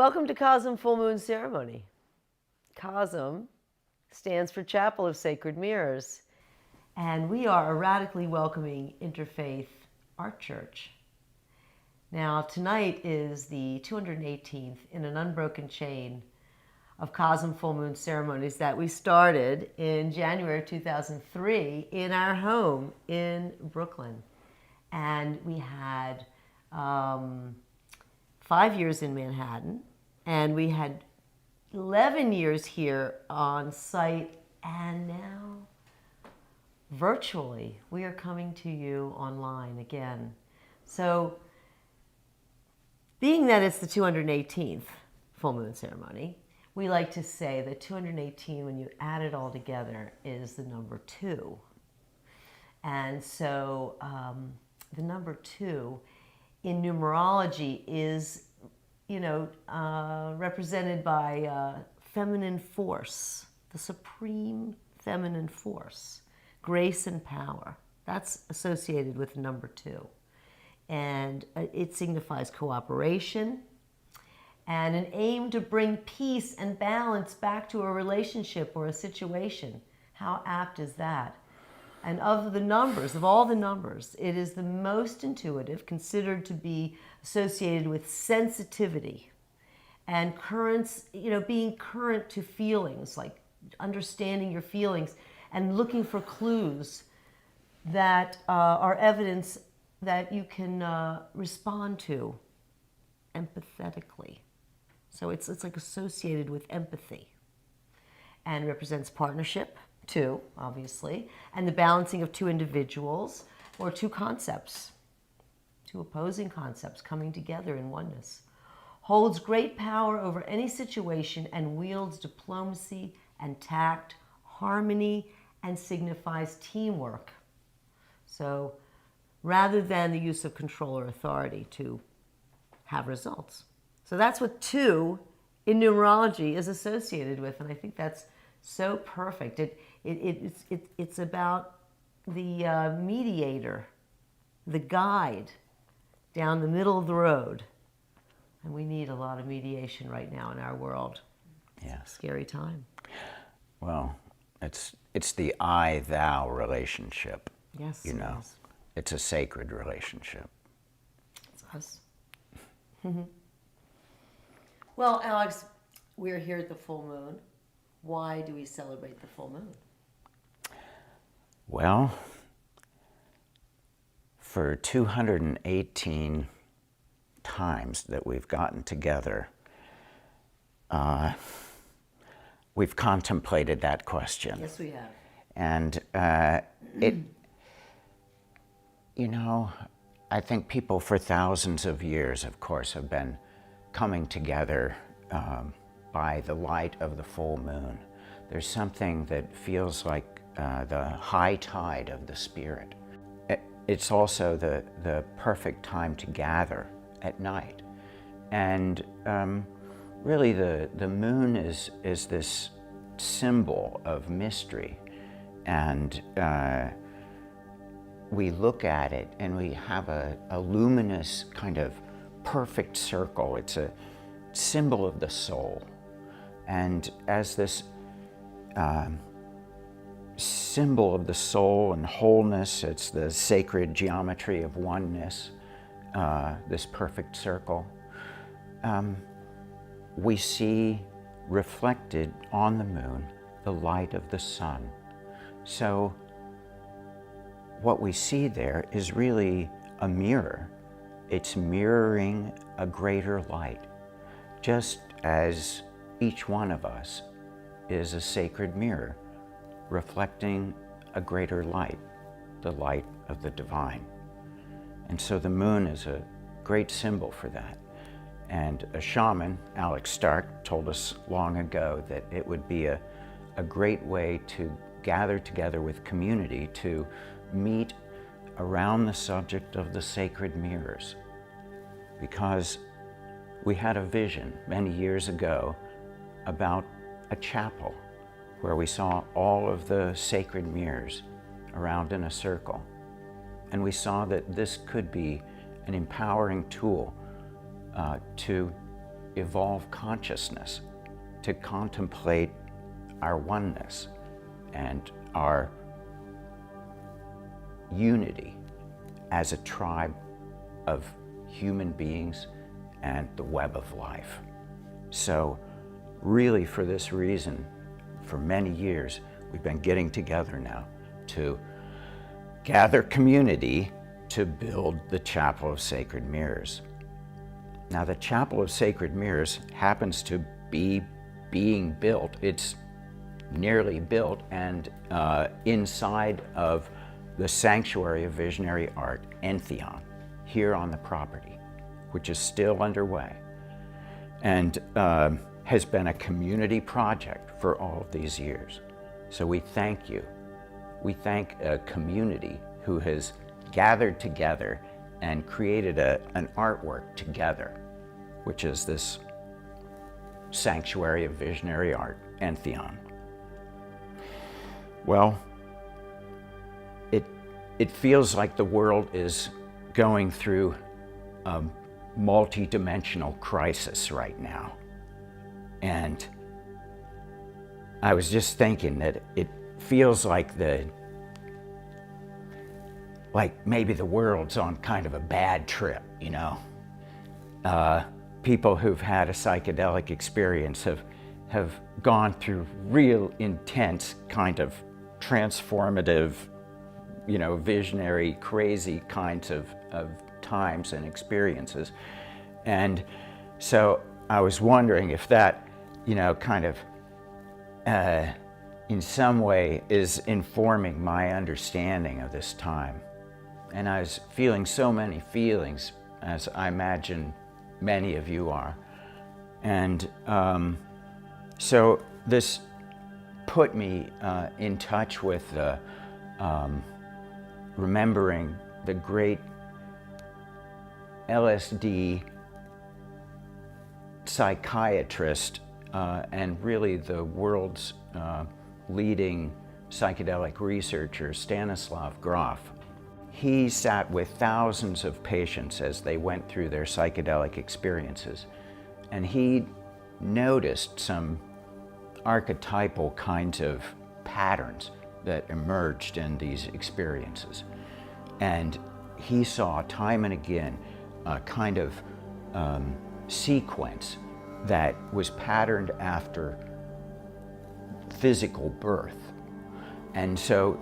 Welcome to Cosm Full Moon Ceremony. Cosm stands for Chapel of Sacred Mirrors, and we are a radically welcoming interfaith art church. Now, tonight is the 218th in an unbroken chain of Cosm Full Moon Ceremonies that we started in January of 2003 in our home in Brooklyn. And we had 5 years in Manhattan, and we had 11 years here on site, and now virtually we are coming to you online again. So being that it's the 218th full moon ceremony, we like to say that 218, when you add it all together, is the number 2. And so the number 2 in numerology is, represented by feminine force, the supreme feminine force, grace and power. That's associated with number 2. And it signifies cooperation and an aim to bring peace and balance back to a relationship or a situation. How apt is that? And of all the numbers, it is the most intuitive, considered to be associated with sensitivity and currents, being current to feelings, like understanding your feelings and looking for clues that are evidence that you can respond to empathetically. So it's like associated with empathy, and represents partnership, 2, obviously, and the balancing of 2 individuals or 2 concepts, 2 opposing concepts coming together in oneness. Holds great power over any situation and wields diplomacy and tact, harmony, and signifies teamwork. So rather than the use of control or authority to have results. So that's what 2 in numerology is associated with, and I think that's so perfect. It's about the mediator, the guide down the middle of the road. And we need a lot of mediation right now in our world. Yeah. Scary time. Well, it's the I-thou relationship. Yes. Yes. It's a sacred relationship. It's us. Well, Alex, we're here at the full moon. Why do we celebrate the full moon? Well, for 218 times that we've gotten together, we've contemplated that question. Yes, we have. And I think people for thousands of years, of course, have been coming together by the light of the full moon. There's something that feels like the high tide of the spirit. It's also the perfect time to gather at night. And really the moon is this symbol of mystery. And we look at it and we have a luminous kind of perfect circle. It's a symbol of the soul. And as this symbol of the soul and wholeness, it's the sacred geometry of oneness, this perfect circle, we see reflected on the moon the light of the sun. So what we see there is really a mirror. It's mirroring a greater light, just as each one of us is a sacred mirror, reflecting a greater light, the light of the divine. And so the moon is a great symbol for that. And a shaman, Alex Stark, told us long ago that it would be a great way to gather together with community to meet around the subject of the sacred mirrors. Because we had a vision many years ago about a chapel where we saw all of the sacred mirrors around in a circle. And we saw that this could be an empowering tool to evolve consciousness, to contemplate our oneness and our unity as a tribe of human beings and the web of life. So really, for this reason, for many years, we've been getting together now to gather community to build the Chapel of Sacred Mirrors. Now, the Chapel of Sacred Mirrors happens to be being built. It's nearly built, and inside of the Sanctuary of Visionary Art, Entheon, here on the property, which is still underway, and has been a community project for all of these years. So we thank you. We thank a community who has gathered together and created an artwork together, which is this Sanctuary of Visionary Art, Entheon. Well, it feels like the world is going through a multi-dimensional crisis right now. And I was just thinking that it feels like maybe the world's on kind of a bad trip, you know? People who've had a psychedelic experience have gone through real intense kind of transformative, you know, visionary, crazy kinds of times and experiences. And so I was wondering if that, you know, kind of in some way is informing my understanding of this time. And I was feeling so many feelings, as I imagine many of you are. And so this put me in touch with remembering the great LSD psychiatrist and really the world's leading psychedelic researcher, Stanislav Grof. He sat with thousands of patients as they went through their psychedelic experiences, and he noticed some archetypal kinds of patterns that emerged in these experiences. And he saw time and again a kind of sequence that was patterned after physical birth. And so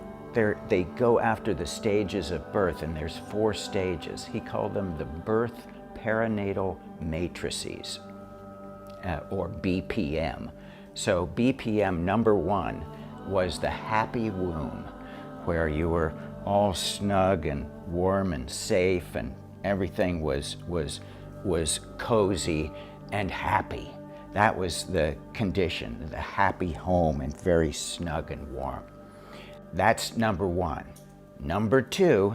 they go after the stages of birth, and there's 4 stages. He called them the birth perinatal matrices, or BPM. So BPM number 1 was the happy womb, where you were all snug and warm and safe, and everything was cozy and happy. That was the condition, the happy home and very snug and warm. That's number 1. Number 2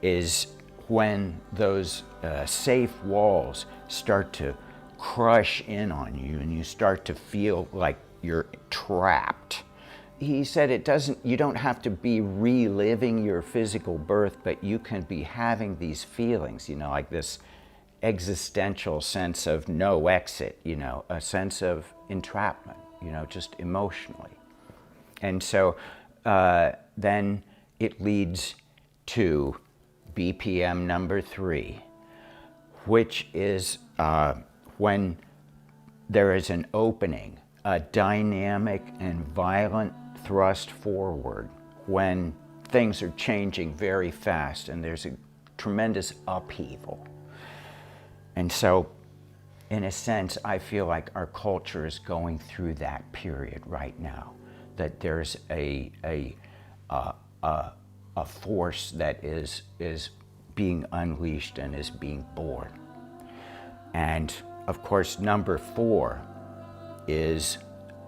is when those safe walls start to crush in on you and you start to feel like you're trapped. He said you don't have to be reliving your physical birth, but you can be having these feelings, you know, like this existential sense of no exit, you know, a sense of entrapment, you know, just emotionally. And so then it leads to BPM number 3, which is when there is an opening, a dynamic and violent thrust forward, when things are changing very fast and there's a tremendous upheaval. And so, in a sense, I feel like our culture is going through that period right now, that there's a force that is being unleashed and is being born. And of course, number 4 is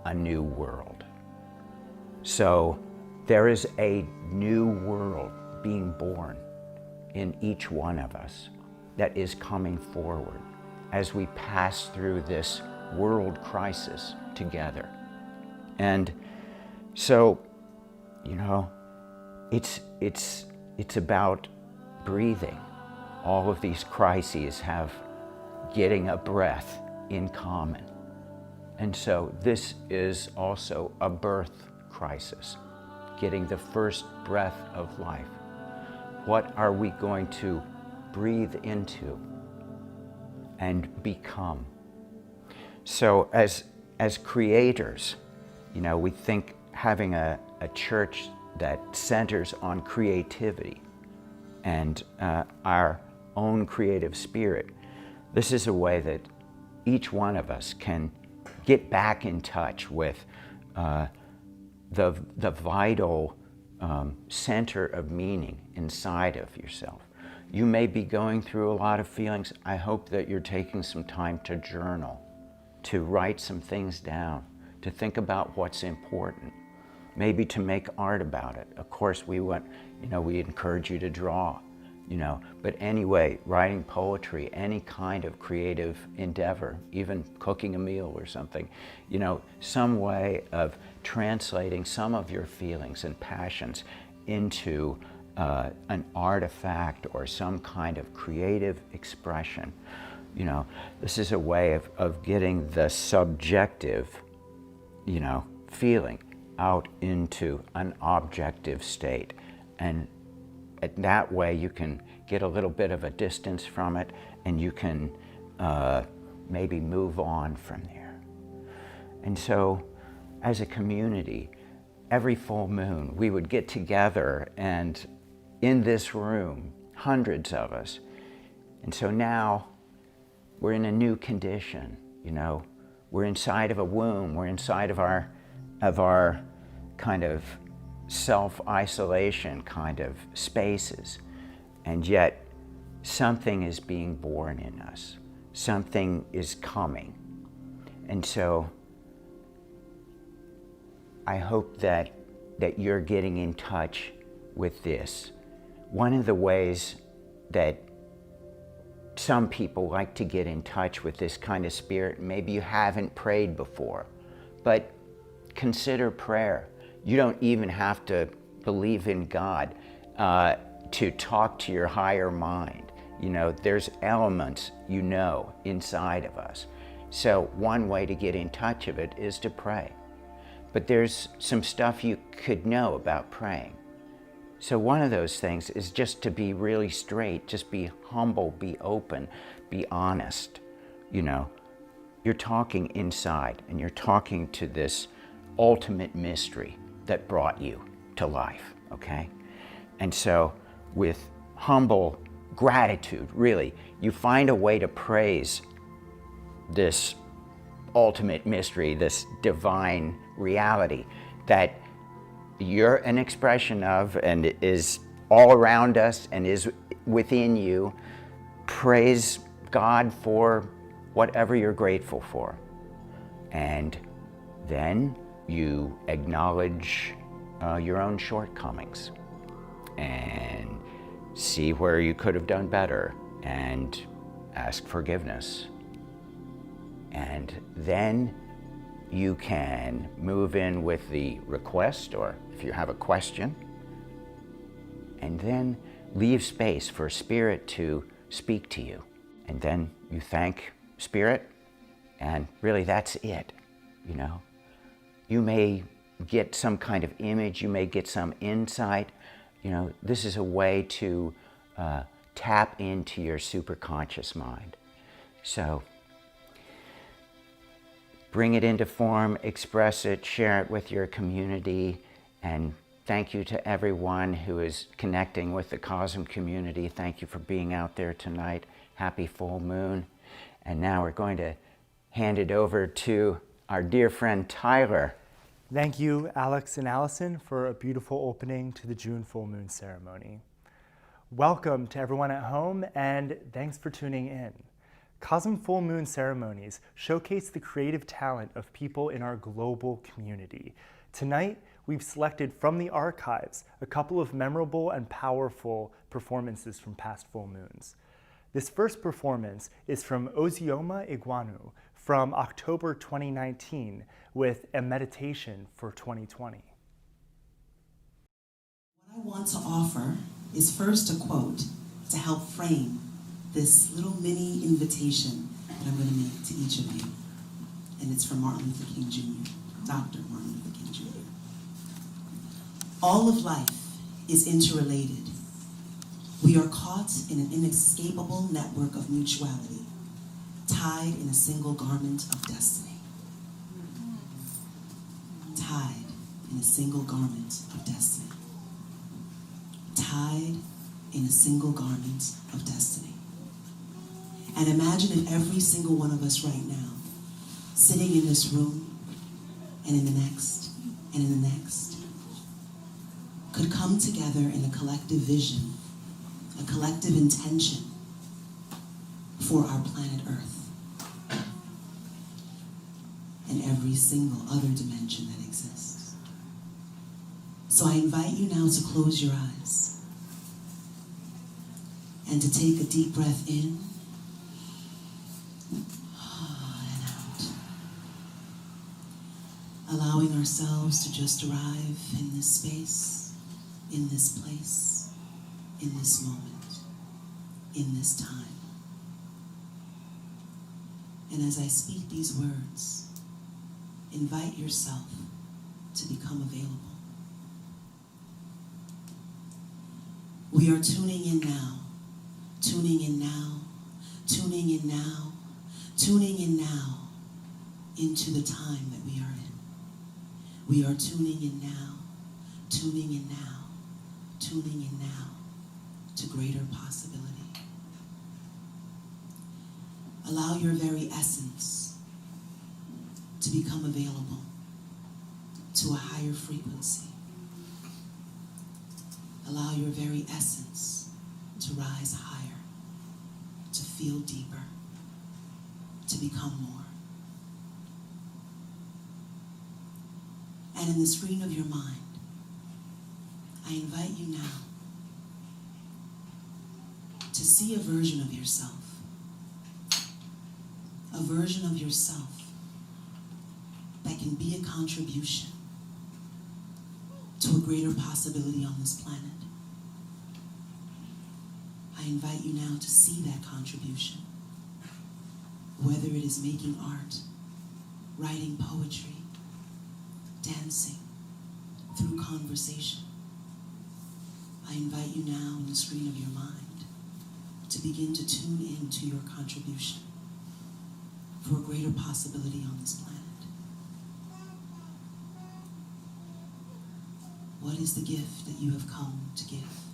a new world. So there is a new world being born in each one of us that is coming forward as we pass through this world crisis together. And so, you know, it's about breathing. All of these crises have getting a breath in common. And so this is also a birth crisis, getting the first breath of life. What are we going to breathe into and become? So as creators, we think having a church that centers on creativity and our own creative spirit, this is a way that each one of us can get back in touch with the vital center of meaning inside of yourself. You may be going through a lot of feelings. I hope that you're taking some time to journal, to write some things down, to think about what's important, maybe to make art about it. Of course, we encourage you to draw, but anyway, writing poetry, any kind of creative endeavor, even cooking a meal or something, some way of translating some of your feelings and passions into an artifact or some kind of creative expression. This is a way of getting the subjective, feeling out into an objective state. And that way you can get a little bit of a distance from it, and you can maybe move on from there. And so as a community, every full moon we would get together, and in this room, hundreds of us. And so now we're in a new condition, we're inside of a womb, we're inside of our kind of self-isolation kind of spaces, and yet something is being born in us, something is coming. And so I hope that you're getting in touch with this. One of the ways that some people like to get in touch with this kind of spirit, maybe you haven't prayed before, but consider prayer. You don't even have to believe in God to talk to your higher mind. There's elements inside of us. So one way to get in touch with it is to pray. But there's some stuff you could know about praying. So one of those things is just to be really straight, just be humble, be open, be honest. You're talking inside, and you're talking to this ultimate mystery that brought you to life, okay? And so with humble gratitude, really, you find a way to praise this ultimate mystery, this divine reality that you're an expression of and is all around us and is within you. Praise God for whatever you're grateful for. And then you acknowledge your own shortcomings and see where you could have done better and ask forgiveness. And then you can move in with the request, or if you have a question, and then leave space for Spirit to speak to you. And then you thank Spirit, and really that's it, You may get some kind of image, you may get some insight. This is a way to tap into your superconscious mind. So bring it into form, express it, share it with your community, and thank you to everyone who is connecting with the Cosm community. Thank you for being out there tonight. Happy full moon. And now we're going to hand it over to our dear friend Tyler. Thank you, Alex and Allyson, for a beautiful opening to the June full moon ceremony. Welcome to everyone at home, and thanks for tuning in. Cosm full moon ceremonies showcase the creative talent of people in our global community. Tonight, we've selected from the archives a couple of memorable and powerful performances from past full moons. This first performance is from Ozioma Egwuonwu from October 2019 with a meditation for 2020. What I want to offer is first a quote to help frame this little mini invitation that I'm going to make to each of you. And it's from Martin Luther King Jr., Dr. Martin Luther King Jr. All of life is interrelated. We are caught in an inescapable network of mutuality, tied in a single garment of destiny. Tied in a single garment of destiny. Tied in a single garment of destiny. And imagine if every single one of us right now, sitting in this room, and in the next, and in the next, could come together in a collective vision, a collective intention for our planet Earth and every single other dimension that exists. So I invite you now to close your eyes and to take a deep breath in and out, allowing ourselves to just arrive in this space, in this place, in this moment, in this time. And as I speak these words, invite yourself to become available. We are tuning in now, tuning in now, tuning in now, tuning in now into the time that we are in. We are tuning in now, tuning in now, tuning in now to greater possibility. Allow your very essence to become available to a higher frequency. Allow your very essence to rise higher, to feel deeper, to become more. And in the screen of your mind, I invite you now to see a version of yourself. A version of yourself that can be a contribution to a greater possibility on this planet. I invite you now to see that contribution, whether it is making art, writing poetry, dancing, through conversation. I invite you now on the screen of your mind to begin to tune in to your contribution for a greater possibility on this planet. What is the gift that you have come to give?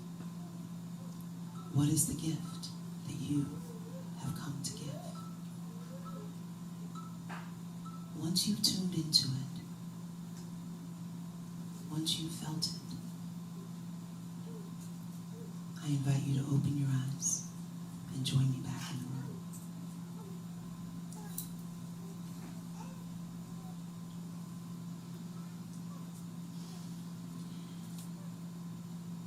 What is the gift that you have come to give? Once you've tuned into it, once you've felt it, I invite you to open your eyes and join me back in the room.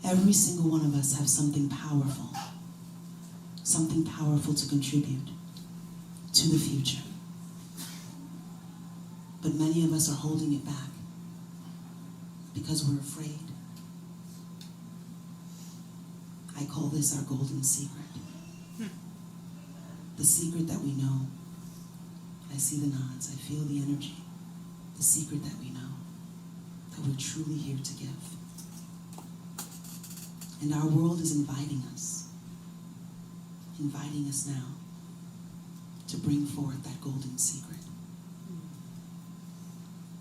Every single one of us have something powerful to contribute to the future. But many of us are holding it back because we're afraid. I call this our golden secret. The secret that we know. I see the nods, I feel the energy. The secret that we know, that we're truly here to give. And our world is inviting us now to bring forth that golden secret,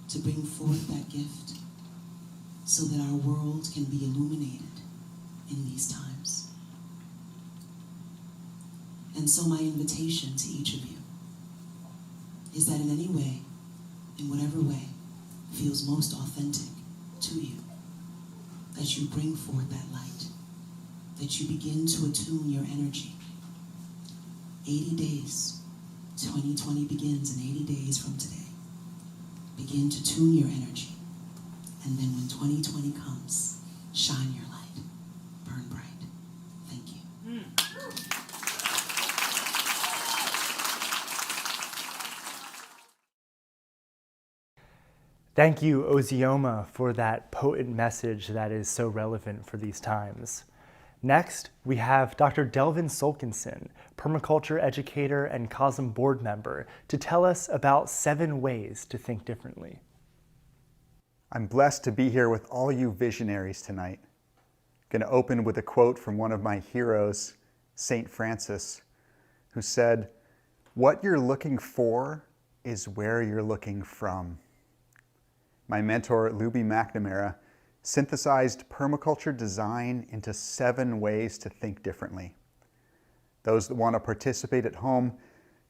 to bring forth that gift so that our world can be illuminated in these times. And so my invitation to each of you is that in any way, in whatever way, feels most authentic to you, that you bring forth that light, that you begin to attune your energy. 80 days, 2020 begins in 80 days from today. Begin to tune your energy. And then when 2020 comes, shine your light. Burn bright. Thank you. Thank you, Ozioma, for that potent message that is so relevant for these times. Next, we have Dr. Delvin Solkinson, permaculture educator and COSM board member, to tell us about 7 ways to think differently. I'm blessed to be here with all you visionaries tonight. I'm going to open with a quote from one of my heroes, St. Francis, who said, "What you're looking for is where you're looking from." My mentor, Luby McNamara, synthesized permaculture design into 7 ways to think differently. Those that want to participate at home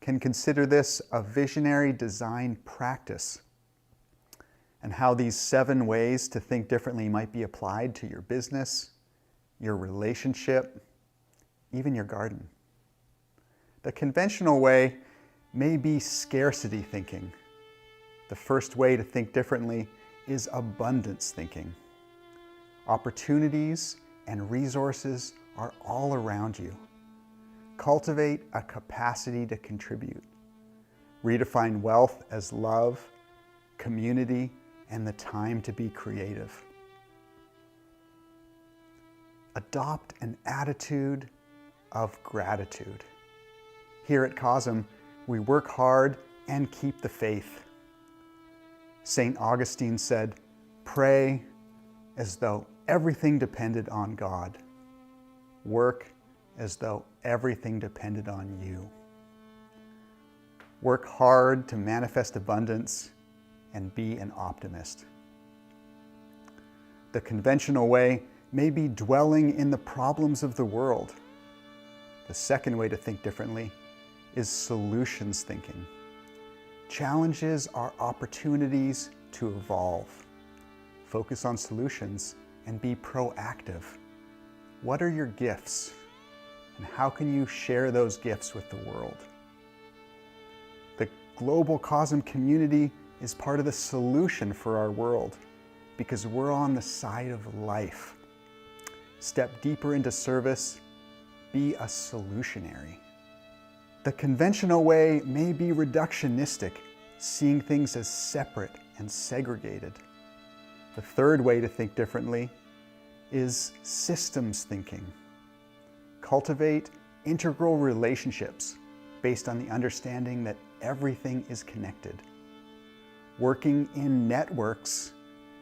can consider this a visionary design practice, and how these 7 ways to think differently might be applied to your business, your relationship, even your garden. The conventional way may be scarcity thinking. The first way to think differently is abundance thinking. Opportunities and resources are all around you. Cultivate a capacity to contribute. Redefine wealth as love, community, and the time to be creative. Adopt an attitude of gratitude. Here at COSM, we work hard and keep the faith. St. Augustine said, "Pray as though everything depended on God. Work as though everything depended on you." Work hard to manifest abundance and be an optimist. The conventional way may be dwelling in the problems of the world. The second way to think differently is solutions thinking. Challenges are opportunities to evolve. Focus on solutions and be proactive. What are your gifts? And how can you share those gifts with the world? The global COSM community is part of the solution for our world because we're on the side of life. Step deeper into service, be a solutionary. The conventional way may be reductionistic, seeing things as separate and segregated. The third way to think differently is systems thinking. Cultivate integral relationships based on the understanding that everything is connected. Working in networks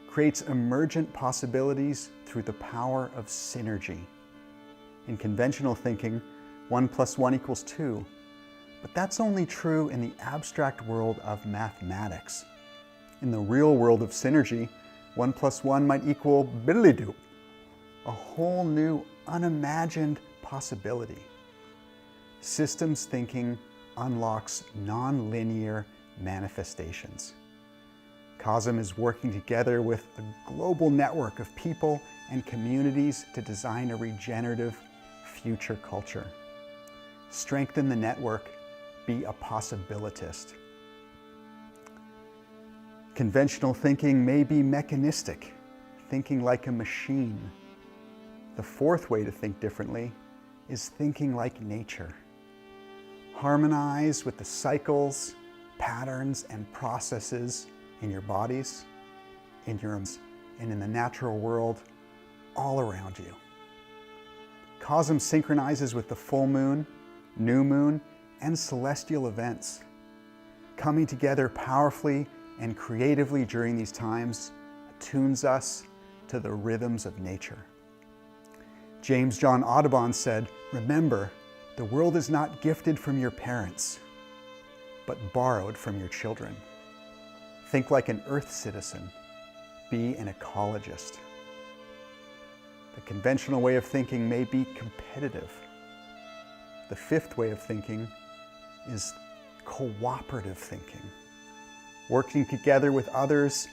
creates emergent possibilities through the power of synergy. In conventional thinking, 1 + 1 = 2, but that's only true in the abstract world of mathematics. In the real world of synergy, 1 + 1 might equal biddly-doo, a whole new unimagined possibility. Systems thinking unlocks non-linear manifestations. COSM is working together with a global network of people and communities to design a regenerative future culture. Strengthen the network, be a possibilitist. Conventional thinking may be mechanistic, thinking like a machine. The fourth way to think differently is thinking like nature. Harmonize with the cycles, patterns, and processes in your bodies, in your and in the natural world all around you. COSM synchronizes with the full moon, new moon, and celestial events. Coming together powerfully and creatively during these times attunes us to the rhythms of nature. James John Audubon said, "Remember, the world is not gifted from your parents, but borrowed from your children." Think like an earth citizen. Be an ecologist. The conventional way of thinking may be competitive. The fifth way of thinking is cooperative thinking. Working together with others,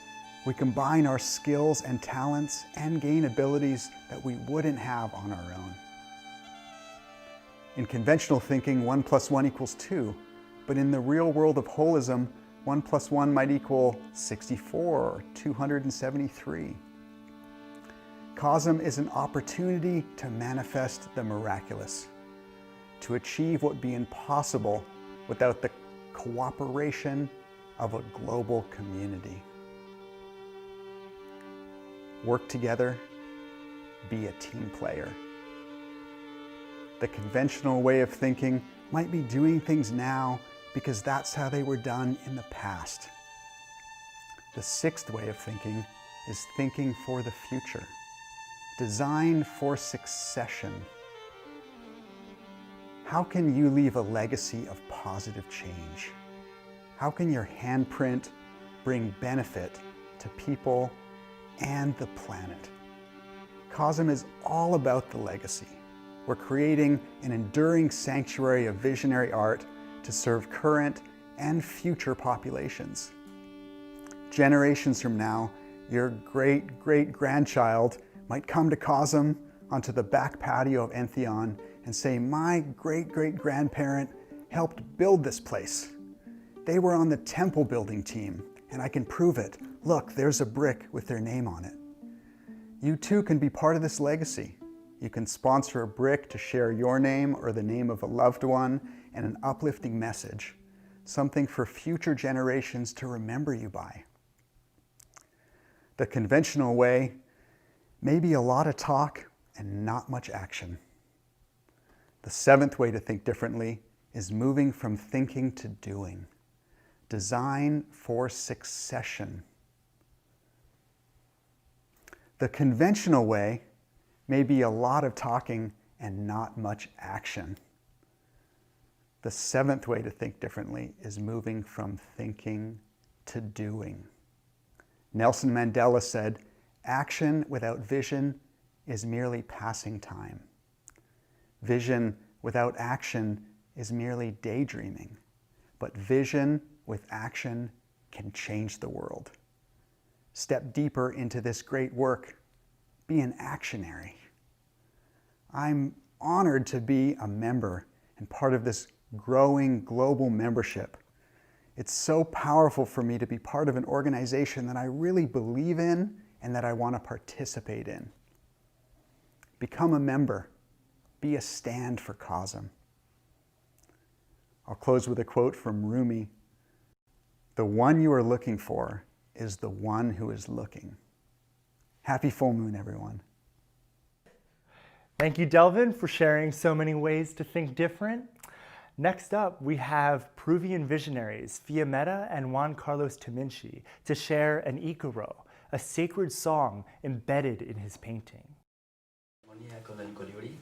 we combine our skills and talents and gain abilities that we wouldn't have on our own. In conventional thinking, 1 + 1 = 2, but in the real world of holism, 1 + 1 might equal 64 or 273. COSM is an opportunity to manifest the miraculous, to achieve what would be impossible without the cooperation of a global community. Work together, be a team player. The conventional way of thinking might be doing things now because that's how they were done in the past. The sixth way of thinking is thinking for the future. Design for succession. How can you leave a legacy of positive change? How can your handprint bring benefit to people and the planet? COSM is all about the legacy. We're creating an enduring sanctuary of visionary art to serve current and future populations. Generations from now, your great-great-grandchild might come to COSM onto the back patio of Entheon and say, my great-great-grandparent helped build this place. They were on the temple building team, and I can prove it. Look, there's a brick with their name on it. You too can be part of this legacy. You can sponsor a brick to share your name or the name of a loved one and an uplifting message, something for future generations to remember you by. The conventional way may be a lot of talk and not much action. The seventh way to think differently is moving from thinking to doing. Design for succession. The conventional way may be a lot of talking and not much action. The seventh way to think differently is moving from thinking to doing. Nelson Mandela said, action without vision is merely passing time. Vision without action is merely daydreaming. But vision with action can change the world. Step deeper into this great work. Be an actionary. I'm honored to be a member and part of this growing global membership. It's so powerful for me to be part of an organization that I really believe in and that I want to participate in. Become a member. Be a stand for COSM. I'll close with a quote from Rumi. The one you are looking for is the one who is looking. Happy full moon, everyone. Thank you, Delvin, for sharing so many ways to think different. Next up, we have Peruvian Visionaries, Fiametta and Juan Taminchi, to share an Icaro, a sacred song embedded in his painting. Con el colibrí,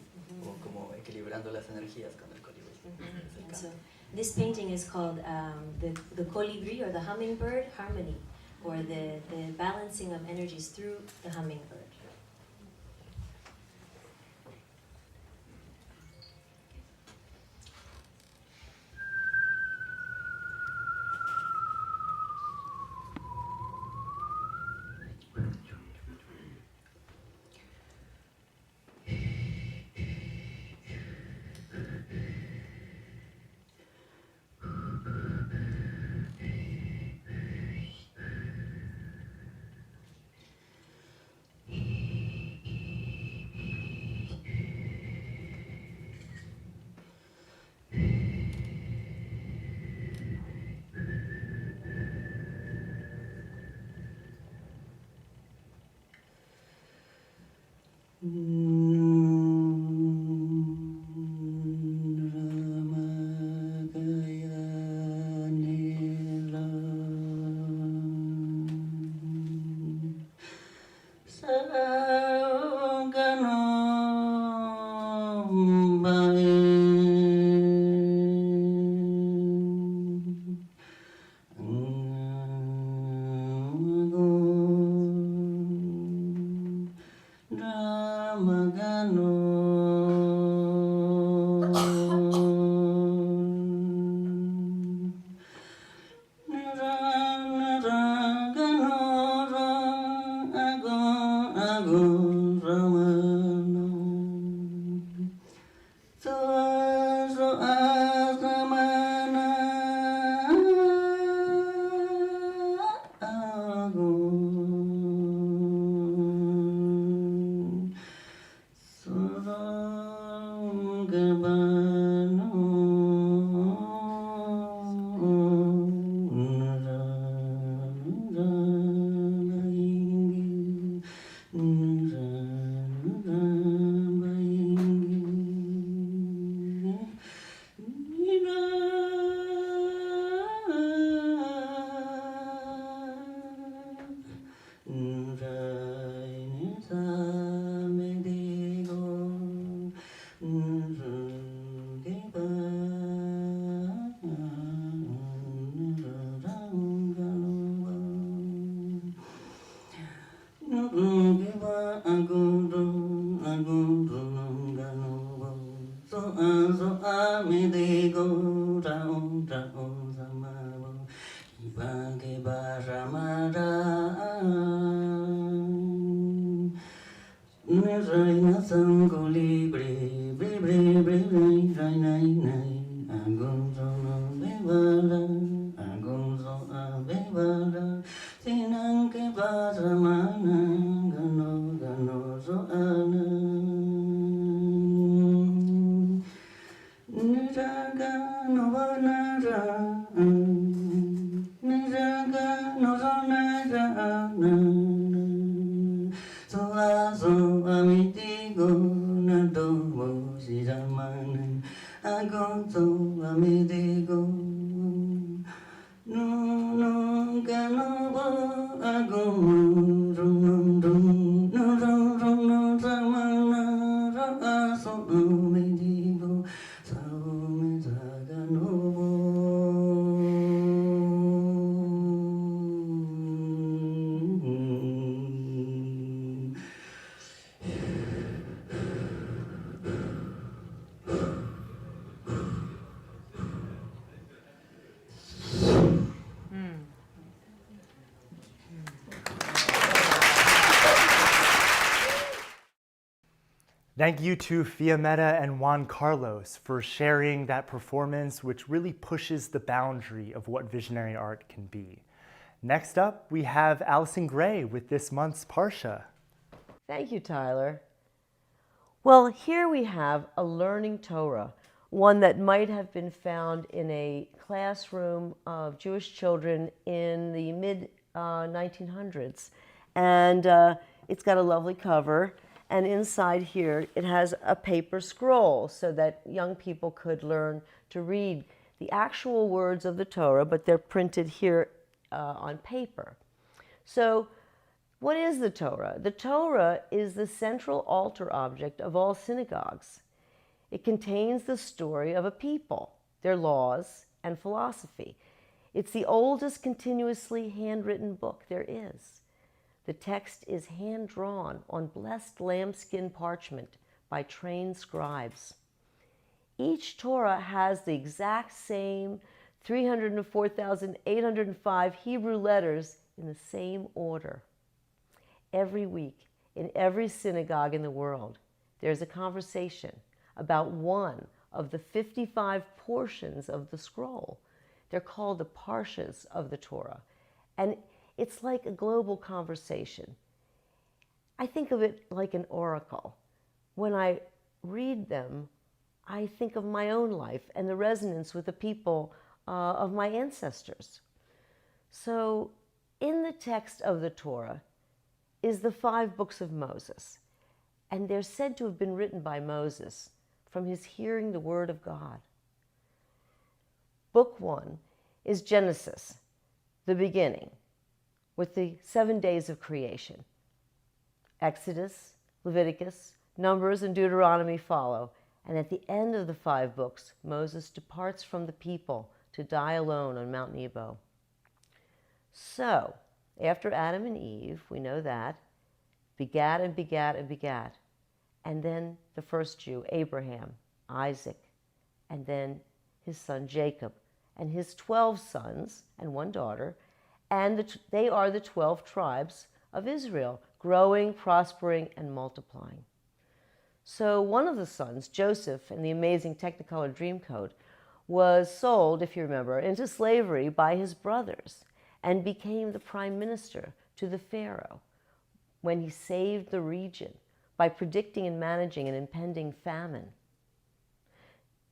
o como equilibrando las energías con el colibrí. So this painting is called the colibri, or the hummingbird harmony, or the balancing of energies through the hummingbird. Thank you to Fiametta and Juan Carlos for sharing that performance, which really pushes the boundary of what visionary art can be. Next up, we have Allyson Gray with this month's Parsha. Thank you, Tyler. Well, here we have a learning Torah, one that might have been found in a classroom of Jewish children in the mid-1900s. And it's got a lovely cover. And inside here, it has a paper scroll so that young people could learn to read the actual words of the Torah, but they're printed here on paper. So what is the Torah? The Torah is the central altar object of all synagogues. It contains the story of a people, their laws, and philosophy. It's the oldest continuously handwritten book there is. The text is hand-drawn on blessed lambskin parchment by trained scribes. Each Torah has the exact same 304,805 Hebrew letters in the same order. Every week, in every synagogue in the world, there's a conversation about one of the 55 portions of the scroll. They're called the Parshas of the Torah. And it's like a global conversation. I think of it like an oracle. When I read them, I think of my own life and the resonance with the people of my ancestors. So in the text of the Torah is the 5 books of Moses. And they're said to have been written by Moses from his hearing the word of God. Book 1 is Genesis, the beginning, with the 7 days of creation. Exodus, Leviticus, Numbers, and Deuteronomy follow. And at the end of the 5 books, Moses departs from the people to die alone on Mount Nebo. So, after Adam and Eve, we know that, begat and begat and begat. And then the first Jew, Abraham, Isaac, and then his son Jacob, and his 12 sons and 1 daughter, and they are the 12 tribes of Israel, growing, prospering, and multiplying. So one of the sons, Joseph, in the amazing Technicolor Dreamcoat, was sold, if you remember, into slavery by his brothers and became the prime minister to the Pharaoh when he saved the region by predicting and managing an impending famine.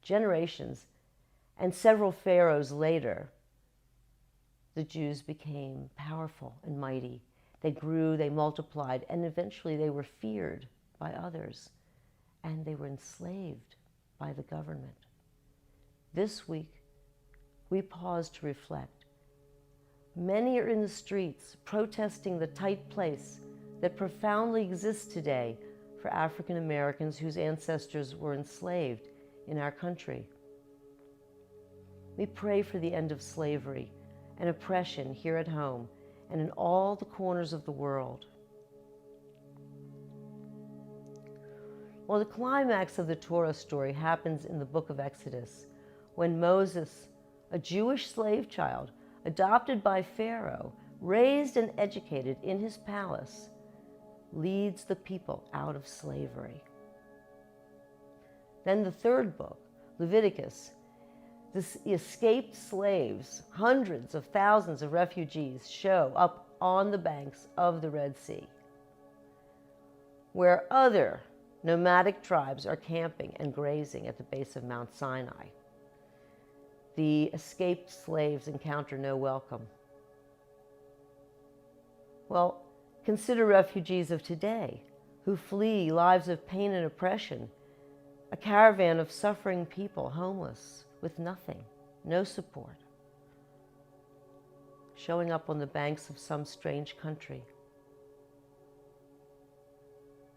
Generations and several pharaohs later, the Jews became powerful and mighty. They grew, they multiplied, and eventually they were feared by others, and they were enslaved by the government. This week, we pause to reflect. Many are in the streets protesting the tight place that profoundly exists today for African Americans whose ancestors were enslaved in our country. We pray for the end of slavery and oppression here at home and in all the corners of the world. Well, the climax of the Torah story happens in the book of Exodus, when Moses, a Jewish slave child, adopted by Pharaoh, raised and educated in his palace, leads the people out of slavery. Then the third book, Leviticus, the escaped slaves, hundreds of thousands of refugees, show up on the banks of the Red Sea, where other nomadic tribes are camping and grazing at the base of Mount Sinai. The escaped slaves encounter no welcome. Well, consider refugees of today who flee lives of pain and oppression, a caravan of suffering people, homeless, with nothing, no support, showing up on the banks of some strange country.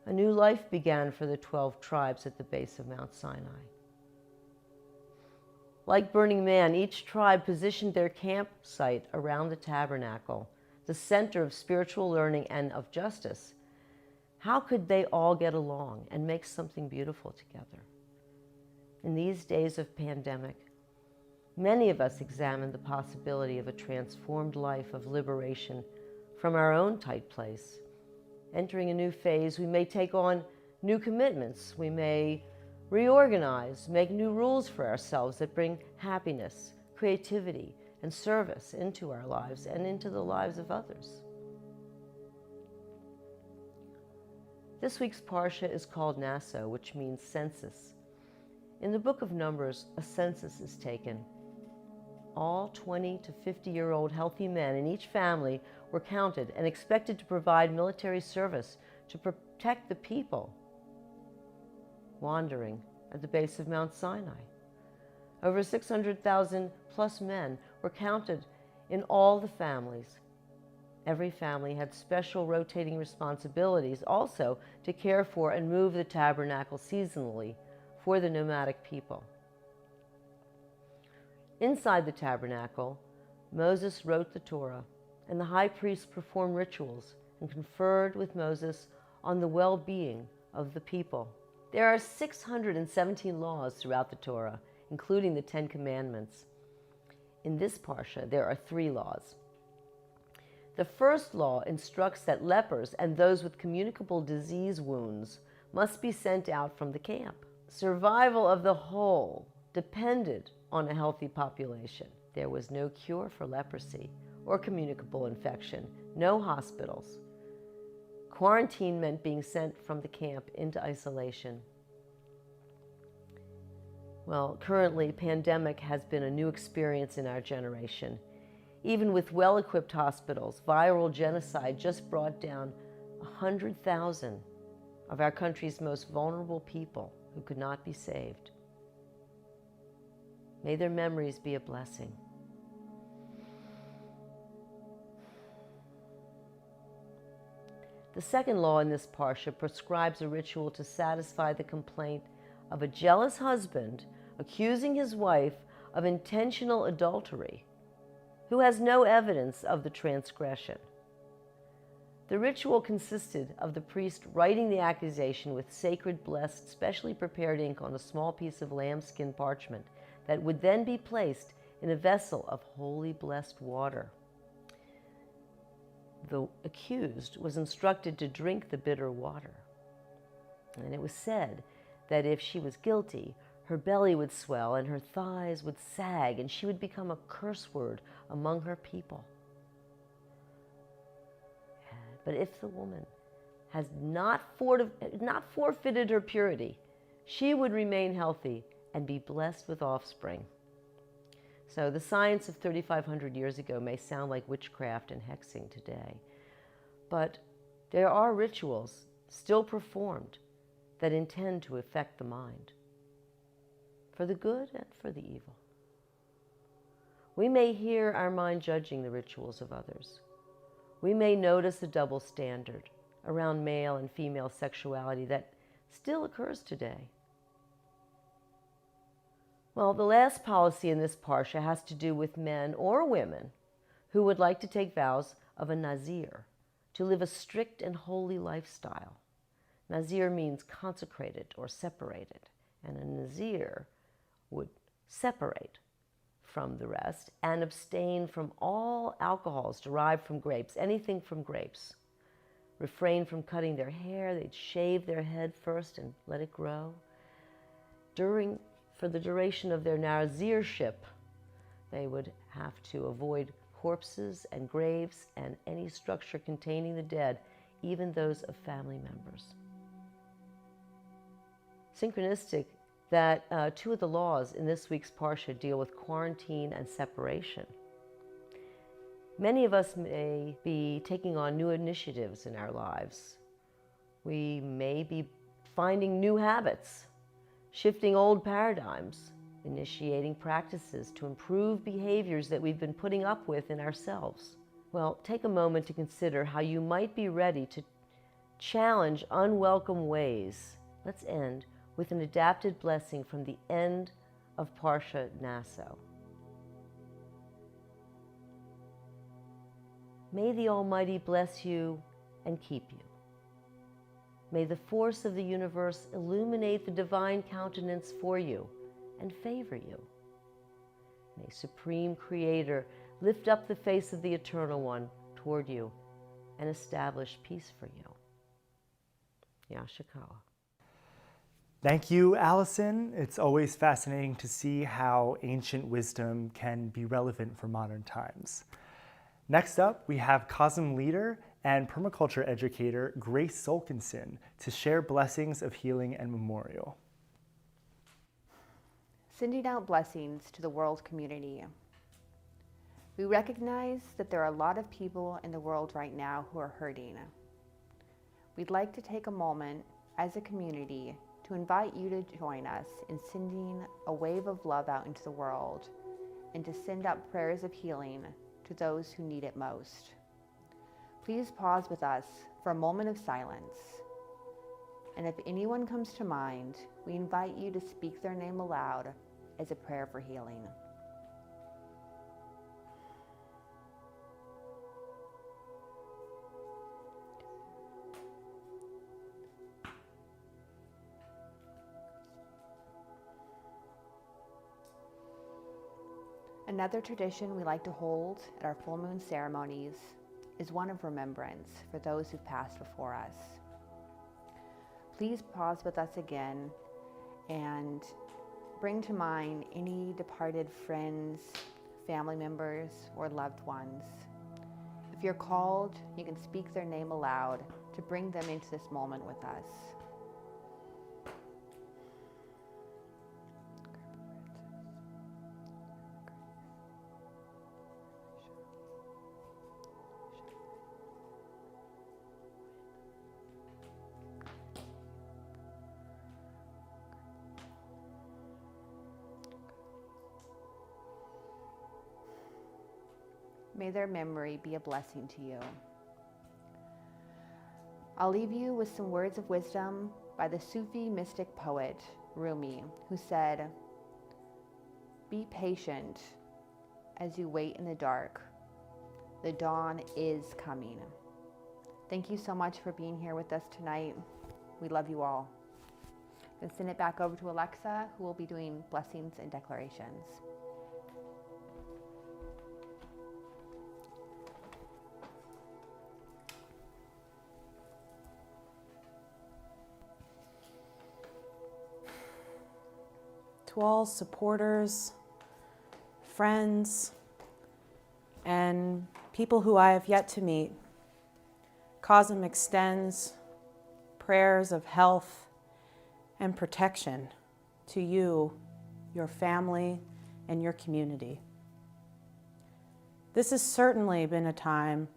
A new life began for the 12 tribes at the base of Mount Sinai. Like Burning Man, each tribe positioned their campsite around the tabernacle, the center of spiritual learning and of justice. How could they all get along and make something beautiful together? In these days of pandemic, many of us examine the possibility of a transformed life of liberation from our own tight place. Entering a new phase, we may take on new commitments. We may reorganize, make new rules for ourselves that bring happiness, creativity, and service into our lives and into the lives of others. This week's Parsha is called Naso, which means census. In the book of Numbers, a census is taken. All 20 to 50-year-old healthy men in each family were counted and expected to provide military service to protect the people wandering at the base of Mount Sinai. Over 600,000 plus men were counted in all the families. Every family had special rotating responsibilities also to care for and move the tabernacle seasonally for the nomadic people. Inside the tabernacle, Moses wrote the Torah, and the high priest performed rituals and conferred with Moses on the well-being of the people. There are 617 laws throughout the Torah, including the 10 Commandments. In this Parsha, there are 3 laws. The first law instructs that lepers and those with communicable disease wounds must be sent out from the camp. Survival of the whole depended on a healthy population. There was no cure for leprosy or communicable infection, no hospitals. Quarantine meant being sent from the camp into isolation. Well, currently, pandemic has been a new experience in our generation. Even with well-equipped hospitals, viral genocide just brought down 100,000 of our country's most vulnerable people who could not be saved. May their memories be a blessing. The second law in this Parsha prescribes a ritual to satisfy the complaint of a jealous husband accusing his wife of intentional adultery, who has no evidence of the transgression. The ritual consisted of the priest writing the accusation with sacred, blessed, specially prepared ink on a small piece of lambskin parchment that would then be placed in a vessel of holy, blessed water. The accused was instructed to drink the bitter water. And it was said that if she was guilty, her belly would swell and her thighs would sag, and she would become a curse word among her people. But if the woman has not forfeited her purity, she would remain healthy and be blessed with offspring. So the science of 3,500 years ago may sound like witchcraft and hexing today, but there are rituals still performed that intend to affect the mind, for the good and for the evil. We may hear our mind judging the rituals of others. We may notice the double standard around male and female sexuality that still occurs today. Well, the last policy in this Parsha has to do with men or women who would like to take vows of a Nazir, to live a strict and holy lifestyle. Nazir means consecrated or separated, and a Nazir would separate from the rest and abstain from all alcohols derived from grapes, anything from grapes. Refrain from cutting their hair. They'd shave their head first and let it grow. For the duration of their nazirship, they would have to avoid corpses and graves and any structure containing the dead, even those of family members. Synchronistic that two of the laws in this week's Parsha deal with quarantine and separation. Many of us may be taking on new initiatives in our lives. We may be finding new habits, shifting old paradigms, initiating practices to improve behaviors that we've been putting up with in ourselves. Well, take a moment to consider how you might be ready to challenge unwelcome ways. Let's end with an adapted blessing from the end of Parsha Naso. May the Almighty bless you and keep you. May the force of the universe illuminate the divine countenance for you and favor you. May Supreme Creator lift up the face of the Eternal One toward you and establish peace for you. Yashikawa. Thank you, Allyson. It's always fascinating to see how ancient wisdom can be relevant for modern times. Next up, we have COSM leader and permaculture educator Grace Solkinson to share blessings of healing and memorial. Sending out blessings to the world community. We recognize that there are a lot of people in the world right now who are hurting. We'd like to take a moment as a community to invite you to join us in sending a wave of love out into the world and to send out prayers of healing to those who need it most. Please pause with us for a moment of silence. And if anyone comes to mind, we invite you to speak their name aloud as a prayer for healing. Another tradition we like to hold at our full moon ceremonies is one of remembrance for those who've passed before us. Please pause with us again and bring to mind any departed friends, family members, or loved ones. If you're called, you can speak their name aloud to bring them into this moment with us. May their memory be a blessing to you. I'll leave you with some words of wisdom by the Sufi mystic poet Rumi, who said, "Be patient as you wait in the dark. The dawn is coming." Thank you so much for being here with us tonight. We love you all. I'm going to send it back over to Alexa, who will be doing blessings and declarations. To all supporters, friends, and people who I have yet to meet, COSM extends prayers of health and protection to you, your family, and your community. This has certainly been a time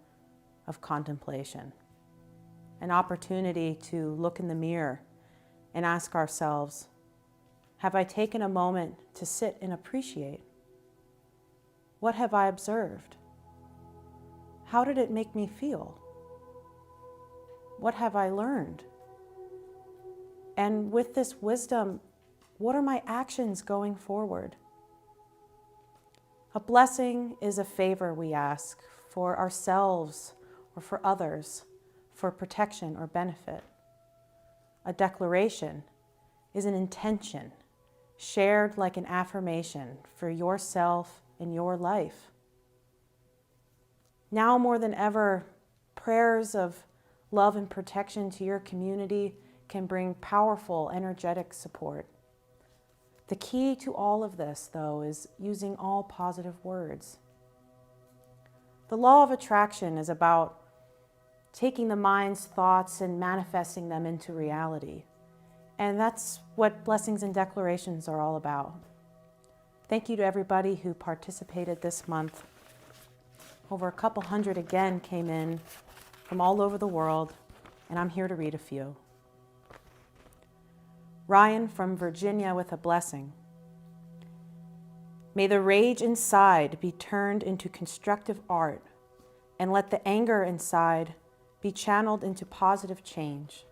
of contemplation, an opportunity to look in the mirror and ask ourselves, have I taken a moment to sit and appreciate? What have I observed? How did it make me feel? What have I learned? And with this wisdom, what are my actions going forward? A blessing is a favor we ask for ourselves or for others, for protection or benefit. A declaration is an intention shared like an affirmation for yourself and your life. Now more than ever, prayers of love and protection to your community can bring powerful, energetic support. The key to all of this, though, is using all positive words. The law of attraction is about taking the mind's thoughts and manifesting them into reality. And that's what blessings and declarations are all about. Thank you to everybody who participated this month. Over a couple hundred again came in from all over the world, and I'm here to read a few. Ryan from Virginia with a blessing. May the rage inside be turned into constructive art, and let the anger inside be channeled into positive change.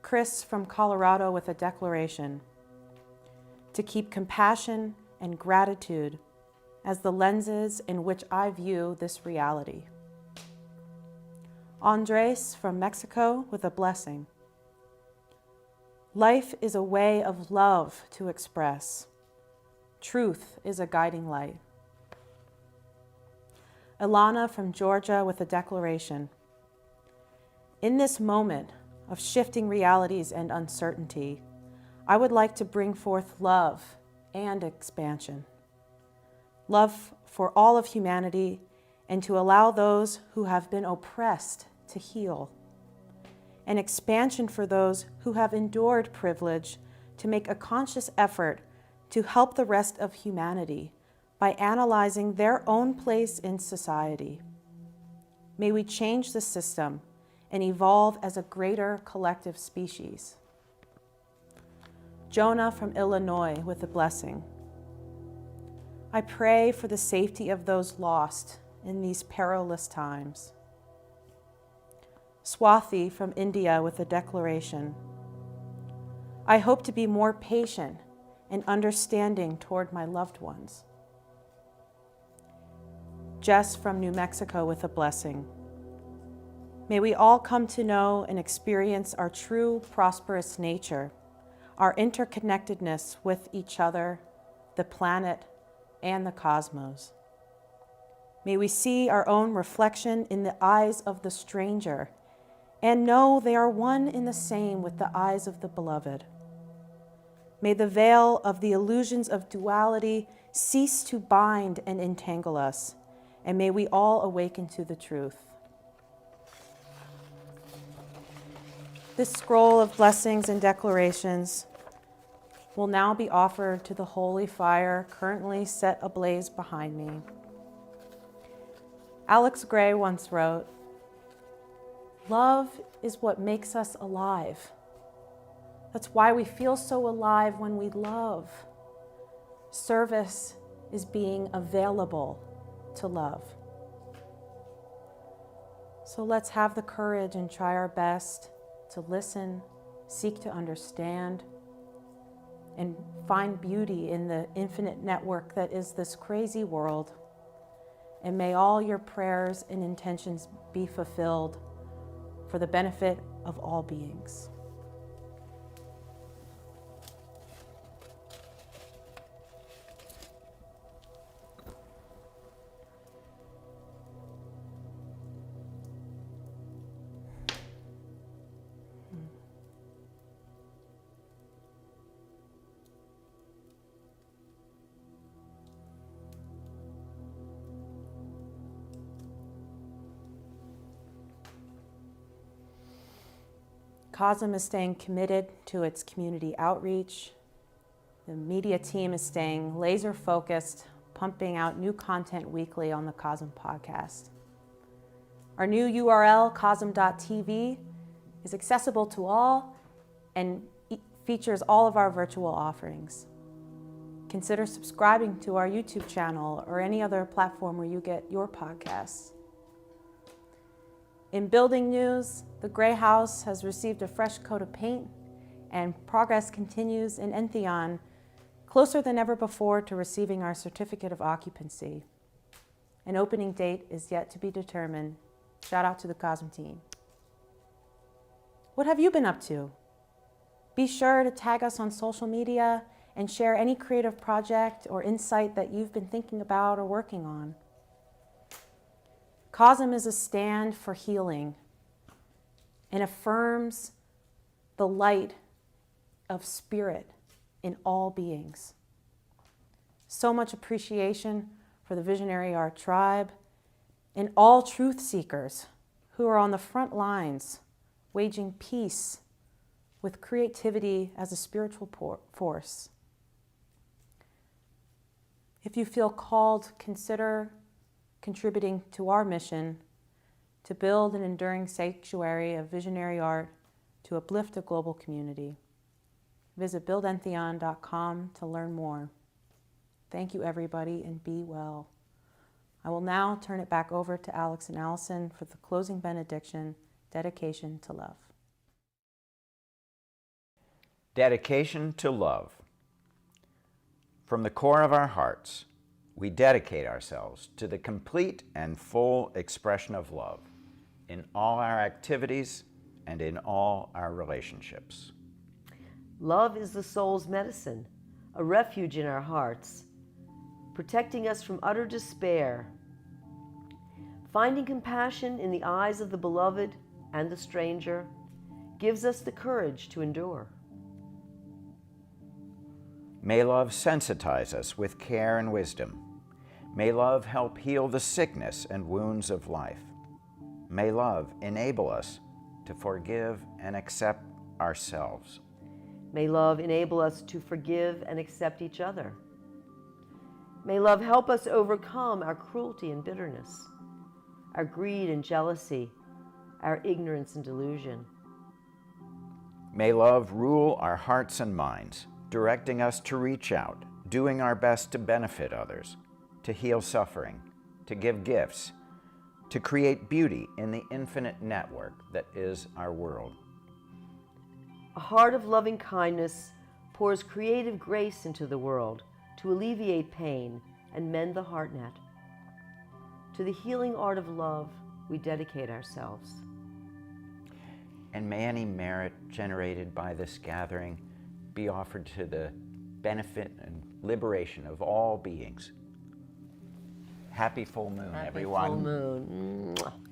Chris from Colorado with a declaration. To keep compassion and gratitude as the lenses in which I view this reality. Andres from Mexico with a blessing. Life is a way of love to express. Truth is a guiding light. Ilana from Georgia with a declaration. In this moment of shifting realities and uncertainty, I would like to bring forth love and expansion. Love for all of humanity and to allow those who have been oppressed to heal. An expansion for those who have endured privilege to make a conscious effort to help the rest of humanity by analyzing their own place in society. May we change the system and evolve as a greater collective species. Jonah from Illinois with a blessing. I pray for the safety of those lost in these perilous times. Swathi from India with a declaration. I hope to be more patient and understanding toward my loved ones. Jess from New Mexico with a blessing. May we all come to know and experience our true prosperous nature, our interconnectedness with each other, the planet, and the cosmos. May we see our own reflection in the eyes of the stranger and know they are one in the same with the eyes of the beloved. May the veil of the illusions of duality cease to bind and entangle us, and may we all awaken to the truth. This scroll of blessings and declarations will now be offered to the holy fire currently set ablaze behind me. Alex Gray once wrote, "Love is what makes us alive. That's why we feel so alive when we love. Service is being available to love." So let's have the courage and try our best to listen, seek to understand, and find beauty in the infinite network that is this crazy world. And may all your prayers and intentions be fulfilled for the benefit of all beings. COSM is staying committed to its community outreach. The media team is staying laser focused, pumping out new content weekly on the COSM podcast. Our new URL, cosm.tv, is accessible to all and features all of our virtual offerings. Consider subscribing to our YouTube channel or any other platform where you get your podcasts. In building news, the Gray House has received a fresh coat of paint, and progress continues in Entheon, closer than ever before to receiving our certificate of occupancy. An opening date is yet to be determined. Shout out to the COSM team. What have you been up to? Be sure to tag us on social media and share any creative project or insight that you've been thinking about or working on. COSM is a stand for healing and affirms the light of spirit in all beings. So much appreciation for the Visionary Art Tribe and all truth seekers who are on the front lines, waging peace with creativity as a spiritual force. If you feel called, consider contributing to our mission to build an enduring sanctuary of visionary art to uplift a global community. Visit buildentheon.com to learn more. Thank you, everybody, and be well. I will now turn it back over to Alex and Allyson for the closing benediction, dedication to love. Dedication to love. From the core of our hearts, we dedicate ourselves to the complete and full expression of love in all our activities and in all our relationships. Love is the soul's medicine, a refuge in our hearts, protecting us from utter despair. Finding compassion in the eyes of the beloved and the stranger gives us the courage to endure. May love sensitize us with care and wisdom. May love help heal the sickness and wounds of life. May love enable us to forgive and accept ourselves. May love enable us to forgive and accept each other. May love help us overcome our cruelty and bitterness, our greed and jealousy, our ignorance and delusion. May love rule our hearts and minds, directing us to reach out, doing our best to benefit others, to heal suffering, to give gifts, to create beauty in the infinite network that is our world. A heart of loving kindness pours creative grace into the world to alleviate pain and mend the heart net. To the healing art of love, we dedicate ourselves. And may any merit generated by this gathering be offered to the benefit and liberation of all beings. Happy full moon, everyone. Happy full moon. Mwah.